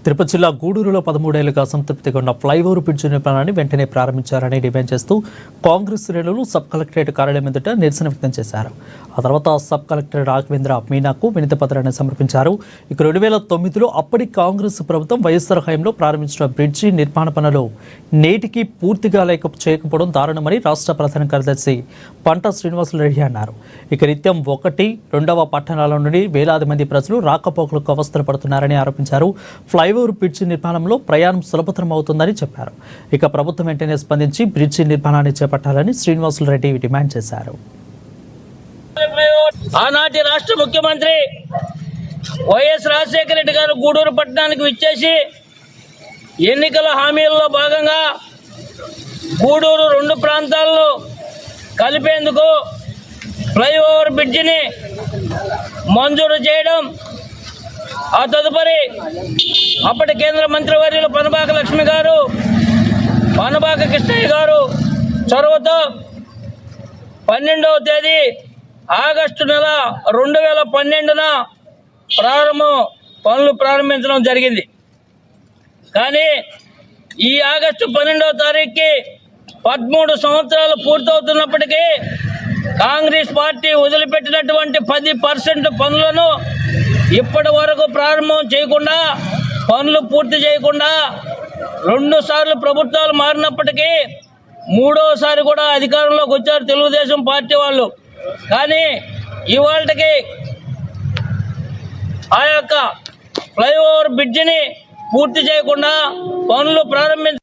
తిరుపతి జిల్లా గూడూరులో 13 ఏళ్లుగా అసంతృప్తిగా ఉన్న ఫ్లైఓవర్ బ్రిడ్జి నిర్మాణాన్ని వెంటనే ప్రారంభించారని డిమాండ్ చేస్తూ కాంగ్రెస్ శ్రేణులు సబ్ కలెక్టరేట్ కార్యాలయం ఎదుట నిరసన వ్యక్తం చేశారు. ఆ తర్వాత సబ్ కలెక్టర్ రాఘవేంద్ర మీనాకు వినతి పత్రాన్ని సమర్పించారు. ఇక 2009లో అప్పటి కాంగ్రెస్ ప్రభుత్వం వైఎస్ఆర్ హయాంలో ప్రారంభించిన బ్రిడ్జి నిర్మాణ పనులు నేటికి పూర్తిగా చేయకపోవడం దారుణమని రాష్ట్ర ప్రధాన కార్యదర్శి పంట శ్రీనివాసరెడ్డి అన్నారు. ఇక నిత్యం 1, 2వ పట్టణాల నుండి వేలాది మంది ప్రజలు రాకపోకలకు అవస్థలు పడుతున్నారని ఆరోపించారు. ఫ్లైఓవర్ బ్రిడ్జి నిర్మాణంలో ప్రయాణం సులభతరం అవుతుందని చెప్పారు. ఇక ప్రభుత్వం వెంటనే స్పందించి బ్రిడ్జి నిర్మాణాన్ని చేపట్టాలని శ్రీనివాసరెడ్డి డిమాండ్ చేశారు. ఆనాటి రాష్ట్ర ముఖ్యమంత్రి వైఎస్ రాజశేఖర రెడ్డి గారు గూడూరు పట్టణానికి విచ్చేసి ఎన్నికల హామీల్లో భాగంగా గూడూరు 2 ప్రాంతాలను కలిపేందుకు ఫ్లైఓవర్ బ్రిడ్జిని మంజూరు చేయడం, ఆ తదుపరి అప్పటి కేంద్ర మంత్రివర్యులు పనబాక లక్ష్మి గారు, పనబాక కృష్ణయ్య గారు చొరవతో 12వ తేదీ ఆగస్టు నెల 2012న పనులు ప్రారంభించడం జరిగింది. కానీ ఈ ఆగస్టు 12వ తారీఖుకి 13 సంవత్సరాలు పూర్తవుతున్నప్పటికీ కాంగ్రెస్ పార్టీ వదిలిపెట్టినటువంటి 10% పనులను ఇప్పటి వరకు ప్రారంభం చేయకుండా, పనులు పూర్తి చేయకుండా 2 సార్లు ప్రభుత్వాలు మారినప్పటికీ 3వసారి కూడా అధికారంలోకి వచ్చారు తెలుగుదేశం పార్టీ వాళ్ళు. కానీ ఇవాళకి ఆ యొక్క ఫ్లైఓవర్ బ్రిడ్జిని పూర్తి చేయకుండా పనులు